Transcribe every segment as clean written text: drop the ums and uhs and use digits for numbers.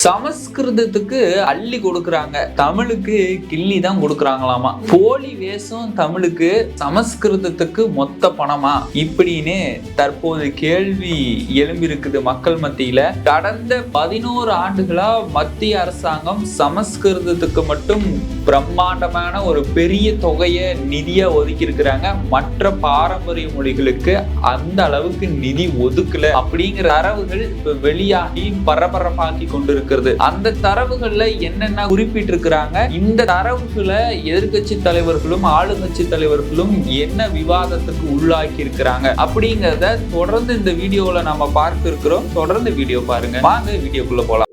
சமஸ்கிருதத்துக்கு அள்ளி கொடுக்குறாங்க, தமிழுக்கு கிள்ளி தான் கொடுக்குறாங்களாமா. போலி வேஷம் தமிழுக்கு, சமஸ்கிருதத்துக்கு மொத்த பணமா இப்படின்னு தற்போது கேள்வி எழும்பியிருக்குது மக்கள் மத்தியில. கடந்த 11 ஆண்டுகளா மத்திய அரசாங்கம் சமஸ்கிருதத்துக்கு மட்டும் பிரம்மாண்டமான ஒரு பெரிய தொகையை நிதியா ஒதுக்கி இருக்கிறாங்க. மற்ற பாரம்பரிய மொழிகளுக்கு அந்த அளவுக்கு நிதி ஒதுக்கல அப்படிங்கிற தரவுகள் இப்ப வெளியாகி பரபரப்பாக்கி கொண்டிருக்கு. அந்த தரவுகள்ல என்னென்ன குறிப்பிட்டிருக்கிறாங்க, இந்த தரவுகளை எதிர்கட்சி தலைவர்களும் ஆளுங்கட்சி தலைவர்களும் என்ன விவாதத்துக்கு உள்ளாக்கி இருக்கிறாங்க அப்படிங்கறத தொடர்ந்து இந்த வீடியோல நாம பார்க்க இருக்கிறோம். தொடர்ந்து வீடியோ பாருங்க. வாங்க வீடியோக்குள்ள போலாம்.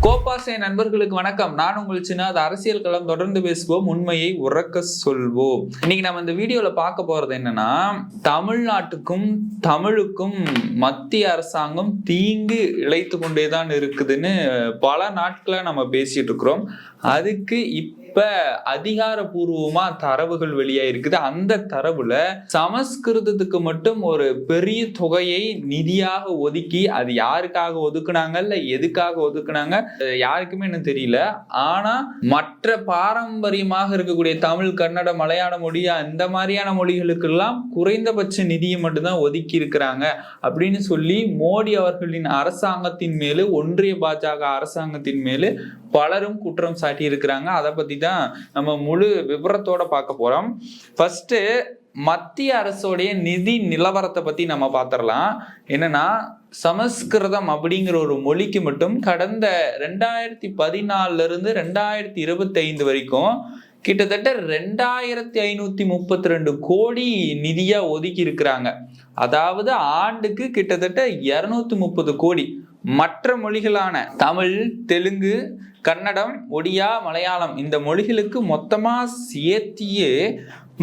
கோபாசை நண்பர்களுக்கு வணக்கம். நான் உங்கள் சின்னாத. அரசியல் களம் தொடர்ந்து பேசுவோம், உண்மையை உறக்க சொல்வோம். இன்னைக்கு நம்ம இந்த வீடியோல பார்க்க போறது என்னன்னா, தமிழ்நாட்டுக்கும் தமிழுக்கும் மத்திய அரசாங்கம் தீங்கு இழைத்து கொண்டேதான் இருக்குதுன்னு பல நாட்களா நம்ம பேசிட்டு இருக்கிறோம். அதுக்கு இப்ப அதிகாரப்பூர்வமா தரவுகள் வெளியாயிருக்குது. அந்த தரவுல சமஸ்கிருதத்துக்கு மட்டும் ஒரு பெரிய தொகையை நிதியாக ஒதுக்கி, அது யாருக்காக ஒதுக்குனாங்க இல்ல எதுக்காக ஒதுக்குனாங்க யாருக்குமே என்ன தெரியல. ஆனா மற்ற பாரம்பரியமாக இருக்கக்கூடிய தமிழ், கன்னட, மலையாள மொழி அந்த மாதிரியான மொழிகளுக்கு எல்லாம் குறைந்தபட்ச நிதியை மட்டும்தான் ஒதுக்கி இருக்கிறாங்க அப்படின்னு சொல்லி மோடி அவர்களின் அரசாங்கத்தின் மேலு, ஒன்றிய பாஜக அரசாங்கத்தின் மேலு பலரும் குற்றம் சாட்டி இருக்கிறாங்க. அதை பத்தி தான் நம்ம முழு விவரத்தோட பார்க்க போறோம். ஃபர்ஸ்ட் மத்திய அரசோடைய நிதி நிலவரத்தை பத்தி நம்ம பார்த்திடலாம். என்னன்னா, சமஸ்கிருதம் அப்படிங்கிற ஒரு மொழிக்கு மட்டும் கடந்த 2014 இருந்து 2025 வரைக்கும் கிட்டத்தட்ட 2532 கோடி நிதியா ஒதுக்கி இருக்கிறாங்க. அதாவது ஆண்டுக்கு கிட்டத்தட்ட 230 கோடி. மற்ற மொழிகளான தமிழ், தெலுங்கு, கன்னடம், ஒடியா, மலையாளம் இந்த மொழிகளுக்கு மொத்தமா சேர்த்தியே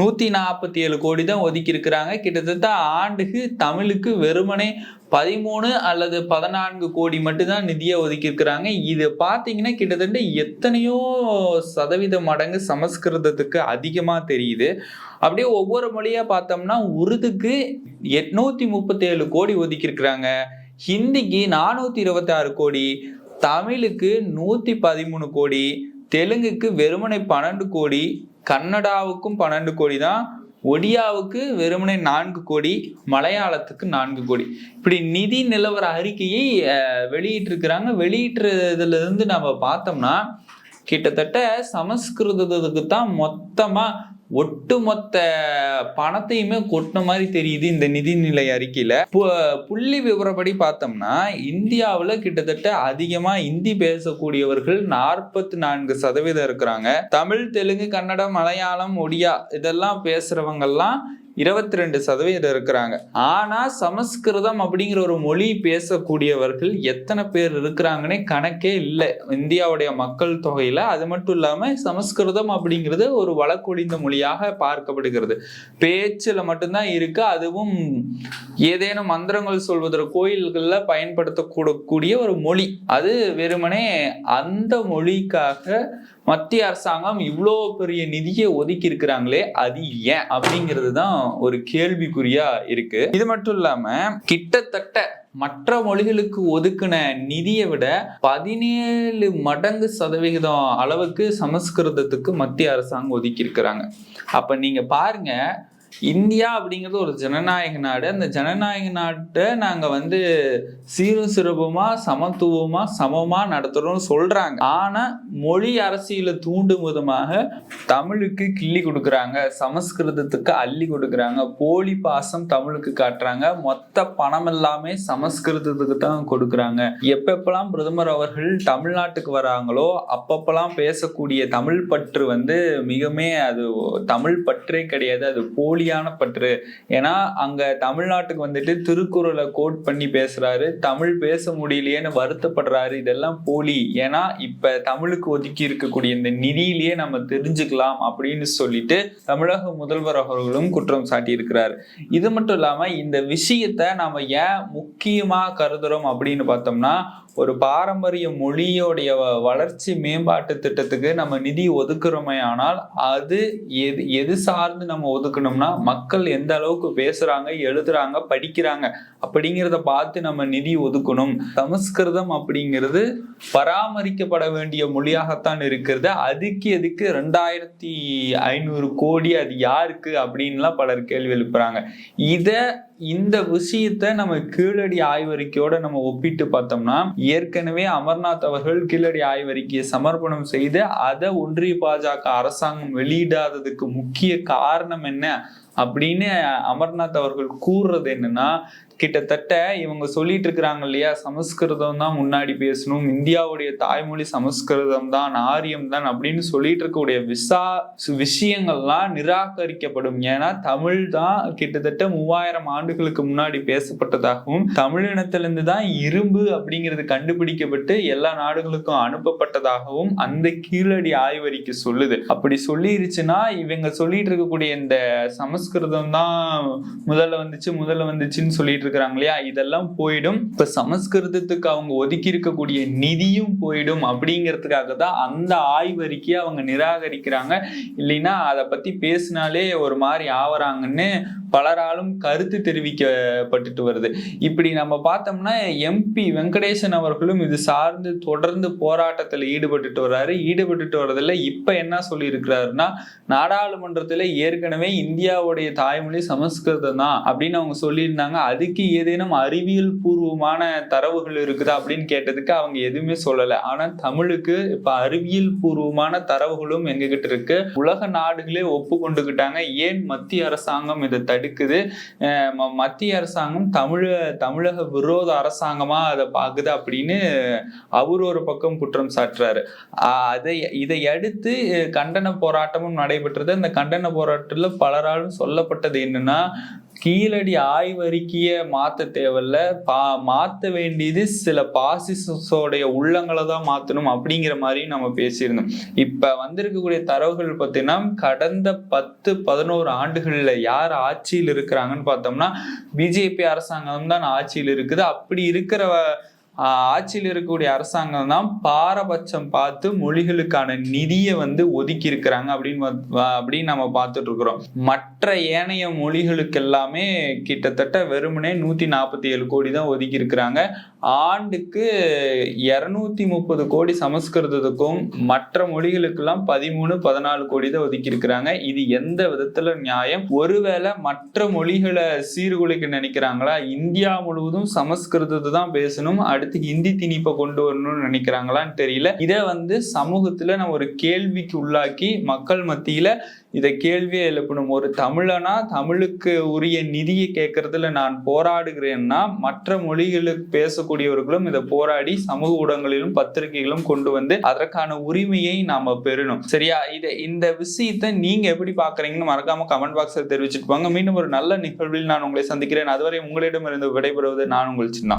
147 கோடி தான் ஒதுக்கி இருக்கிறாங்க. கிட்டத்தட்ட ஆண்டுக்கு தமிழுக்கு வெறுமனே 13 அல்லது 14 கோடி மட்டும்தான் நிதியை ஒதுக்கி இருக்கிறாங்க. இது பார்த்தீங்கன்னா கிட்டத்தட்ட எத்தனையோ சதவீத மடங்கு சமஸ்கிருதத்துக்கு அதிகமா தெரியுது. அப்படியே ஒவ்வொரு மொழியா பார்த்தோம்னா, உருதுக்கு 837 கோடி ஒதுக்கி இருக்கிறாங்க, ஹிந்திக்கு 426 கோடி, தமிழுக்கு 113 கோடி, தெலுங்குக்கு வெறுமனை 12 கோடி, கன்னடாவுக்கும் 12 கோடி தான், ஒடியாவுக்கு வெறுமனை 4 கோடி, மலையாளத்துக்கு 4 கோடி. இப்படி நிதி நிலவர அறிக்கையை வெளியிட்டு இருக்கிறாங்க. வெளியிட்டுறதுல இருந்து நம்ம பார்த்தோம்னா கிட்டத்தட்ட சமஸ்கிருதத்துக்கு தான் மொத்தமா ஒட்டுமொத்த பணத்தையுமே கொட்டின மாதிரி தெரியுது இந்த நிதிநிலை அறிக்கையில. புள்ளி விவரப்படி பார்த்தோம்னா, இந்தியாவுல கிட்டத்தட்ட அதிகமா இந்தி பேசக்கூடியவர்கள் 44% இருக்கிறாங்க. தமிழ், தெலுங்கு, கன்னடம், மலையாளம், ஒடியா இதெல்லாம் பேசுறவங்க எல்லாம் 22% இருக்கிறாங்க. ஆனா சமஸ்கிருதம் அப்படிங்கிற ஒரு மொழி பேசக்கூடியவர்கள் எத்தனை பேர் இருக்கிறாங்கன்னே கணக்கே இல்லை இந்தியாவுடைய மக்கள் தொகையில. அது மட்டும் இல்லாம சமஸ்கிருதம் அப்படிங்கிறது ஒரு வழக்கொழிந்த மொழியாக பார்க்கப்படுகிறது. பேச்சுல மட்டும்தான் இருக்கு. அதுவும் ஏதேனும் மந்திரங்கள் சொல்வதற்கு கோயில்கள்ல பயன்படுத்தக்கூடிய ஒரு மொழி. அது வெறுமனே அந்த மொழிக்காக மத்திய அரசாங்கம் இவ்வளோ பெரிய நிதியை ஒதுக்கி இருக்கிறாங்களே, அது ஏன் அப்படிங்கிறது தான் ஒரு கேள்விக்குறியா இருக்கு. இது மட்டும் இல்லாம கிட்டத்தட்ட மற்ற மொழிகளுக்கு ஒதுக்கின நிதியை விட 17 மடங்கு சதவிகிதம் அளவுக்கு சமஸ்கிருதத்துக்கு மத்திய அரசாங்கம் ஒதுக்கி இருக்கிறாங்க. அப்ப நீங்க பாருங்க, இந்தியா அப்படிங்கிறது ஒரு ஜனநாயக நாடு. அந்த ஜனநாயக நாட்டை நாங்க சீரும் சிறப்புமா, சமத்துவமா, சமமா நடத்துறோம்னு சொல்றாங்க. ஆனா மொழி அரசியல தூண்டும் விதமாக தமிழுக்கு கிள்ளி கொடுக்குறாங்க, சமஸ்கிருதத்துக்கு அள்ளி கொடுக்குறாங்க, போலி பாசம் தமிழுக்கு காட்டுறாங்க, மொத்த பணம் எல்லாமே சமஸ்கிருதத்துக்கு தான் கொடுக்குறாங்க. எப்பெல்லாம் பிரதமர் அவர்கள் தமிழ்நாட்டுக்கு வராங்களோ அப்பப்பெல்லாம் பேசக்கூடிய தமிழ் பற்று மிகமே அது தமிழ் பற்றே கிடையாது, அது போலியான பற்று. ஏன்னா அங்க தமிழ்நாட்டுக்கு திருக்குறளை கோட் பண்ணி பேசுறாரு, தமிழ் பேச முடியலையேன்னு வருத்தப்படுறாரு. இதெல்லாம் போலி. ஏன்னா இப்ப தமிழுக்கு ஒதுக்கி இருக்கக்கூடிய இந்த நிதியிலேயே நம்ம தெரிஞ்சுக்கலாம் அப்படின்னு சொல்லிட்டு தமிழக முதல்வர் அவர்களும் குற்றம் சாட்டி இருக்கிறார். இது மட்டும் இல்லாம இந்த விஷயத்த நாம ஏன் முக்கியமா கருதுறோம் அப்படின்னு பார்த்தோம்னா, ஒரு பாரம்பரிய மொழியோடைய வளர்ச்சி மேம்பாட்டு திட்டத்துக்கு நம்ம நிதி ஒதுக்குறோமே, ஆனால் அது எது சார்ந்து நம்ம ஒதுக்கணும்னா மக்கள் எந்த அளவுக்கு பேசுறாங்க, எழுதுறாங்க, படிக்கிறாங்க அப்படிங்கிறத பார்த்து நம்ம நிதி ஒதுக்கணும். சமஸ்கிருதம் அப்படிங்கிறது பராமரிக்கப்பட வேண்டிய மொழியாகத்தான் இருக்கிறது. அதுக்கு எதுக்கு 2500 கோடி, அது யாருக்கு அப்படின்லாம் பலர் கேள்வி எழுப்புறாங்க. இந்த விஷயத்த நம்ம கீழடி ஆய்வறிக்கையோட நம்ம ஒப்பிட்டு பார்த்தோம்னா, ஏற்கனவே அமர்நாத் அவர்கள் கீழடி ஆய்வறிக்கையை சமர்ப்பணம் செய்து அதை ஒன்றிய பாஜக அரசாங்கம் வெளியிடாததுக்கு முக்கிய காரணம் என்ன அப்படின்னு அமர்நாத் அவர்கள் கூறுறது என்னன்னா, கிட்டத்தட்ட இவங்க சொல்லிட்டு இருக்கிறாங்க இல்லையா, சமஸ்கிருதம் தான் முன்னாடி பேசணும், இந்தியாவுடைய தாய்மொழி சமஸ்கிருதம் தான், ஆரியம் தான் அப்படின்னு சொல்லிட்டு இருக்கக்கூடிய விஷயங்கள்லாம் நிராகரிக்கப்படும். ஏன்னா தமிழ் தான் கிட்டத்தட்ட 3000 ஆண்டுகளுக்கு முன்னாடி பேசப்பட்டதாகவும், தமிழினத்திலிருந்து தான் இரும்பு அப்படிங்கிறது கண்டுபிடிக்கப்பட்டு எல்லா நாடுகளுக்கும் அனுப்பப்பட்டதாகவும் அந்த கீழடி ஆய்வறிக்கை சொல்லுது. அப்படி சொல்லிருச்சுன்னா இவங்க சொல்லிட்டு இருக்கக்கூடிய இந்த சமஸ்கிருதம் தான் முதல்ல வந்துச்சுன்னு சொல்லிட்டு இருக்கிறாங்க இல்லையா, இதெல்லாம் போயிடும். இப்ப சமஸ்கிருதத்துக்கு அவங்க ஒதுக்கி இருக்கக்கூடிய நிதியும் போயிடும் அப்படிங்கிறதுக்காக தான் அந்த ஆய்வறிக்கையை அவங்க நிராகரிக்கிறாங்க. இல்லைன்னா அதை பத்தி பேசினாலே ஒரு மாதிரி ஆவறாங்கன்னு பலராலும் கருத்து தெரிவிக்கப்பட்டு வருது. இப்படி நம்ம பார்த்தோம்னா MP வெங்கடேசன் அவர்களும் இது சார்ந்து தொடர்ந்து போராட்டத்தில் ஈடுபட்டு வர்றதில்ல. இப்ப என்ன சொல்லி இருக்கிறாருன்னா, நாடாளுமன்றத்துல ஏற்கனவே இந்தியாவுடைய தாய்மொழி சமஸ்கிருதம் தான் அப்படின்னு அவங்க சொல்லியிருந்தாங்க. அதுக்கு ஏதேனும் அறிவியல் பூர்வமான தரவுகள் இருக்குதா அப்படின்னு கேட்டதுக்கு அவங்க எதுவுமே சொல்லல. ஆனா தமிழுக்கு இப்ப அறிவியல் பூர்வமான தரவுகளும் எங்க கிட்ட இருக்கு. உலக நாடுகளே ஒப்புக்கொண்டுகிட்டாங்க. ஏன் மத்திய அரசாங்கம் இதை தடுக்குது? மத்திய அரசாங்கம் தமிழக விரோத அரசாங்கமா அதை பாக்குது அப்படின்னு அவர் ஒரு பக்கம் குற்றம் சாட்டுறாரு. இதை அடுத்து கண்டன போராட்டமும் நடைபெற்றது. அந்த கண்டன போராட்டத்துல பலராலும் சொல்லப்பட்டது என்னன்னா, கீழடி ஆய்வறிக்கையை மாத்த தேவையில்ல, மாத்த வேண்டியது சில பாசிசோடைய உள்ளங்களை தான் மாத்தணும் அப்படிங்கிற மாதிரி நம்ம பேசியிருந்தோம். இப்ப வந்திருக்கக்கூடிய தரவுகள் பார்த்தீங்கன்னா, கடந்த 10-11 ஆண்டுகள்ல யார் ஆட்சியில் இருக்கிறாங்கன்னு பார்த்தோம்னா பிஜேபி அரசாங்கம் தான் ஆட்சியில் இருக்குது. அப்படி இருக்கிற ஆட்சியில் இருக்கக்கூடிய அரசாங்கம் தான் பாரபட்சம் பார்த்து மொழிகளுக்கான நிதியை ஒதுக்கி இருக்கிறாங்க அப்படின்னு நம்ம பார்த்துட்டு இருக்கிறோம். மற்ற ஏனைய மொழிகளுக்கு எல்லாமே கிட்டத்தட்ட வெறுமனே 147 கோடி தான் ஒதுக்கி இருக்கிறாங்க. ஆண்டுக்கு 230 கோடி சமஸ்கிருதத்துக்கும் மற்ற மொழிகளுக்கெல்லாம் 13-14 கோடி தான் ஒதுக்கி இருக்கிறாங்க. இது எந்த விதத்துல நியாயம்? ஒருவேளை மற்ற மொழிகளை சீர்குலைக்க நினைக்கிறாங்களா? இந்தியா முழுவதும் சமஸ்கிருதத்தை தான் பேசணும், அடுத்து ஹிந்தி திணிப்பை கொண்டு வரணும்னு நினைக்கிறாங்களான்னு தெரியல. இதை சமூகத்துல நம்ம ஒரு கேள்விக்கு உள்ளாக்கி மக்கள் மத்தியில இதை கேள்வியை எழுப்பணும். ஒரு தமிழனா தமிழுக்கு உரிய நிதியை கேட்கறதுல நான் போராடுகிறேன்னா, மற்ற மொழிகளுக்கு பேசக்கூடியவர்களும் இதை போராடி சமூக ஊடகங்களிலும் பத்திரிகைகளும் கொண்டு வந்து அதற்கான உரிமையை நாம பெறணும். சரியா? இந்த விஷயத்தை நீங்க எப்படி பாக்குறீங்கன்னு மறக்காம கமெண்ட் பாக்ஸ்ல தெரிவிச்சுட்டு போங்க. மீண்டும் ஒரு நல்ல நிகழ்வில் நான் உங்களை சந்திக்கிறேன். அதுவரை உங்களிடமிருந்து விடைபெறுவது நான் உங்கள் சின்னா.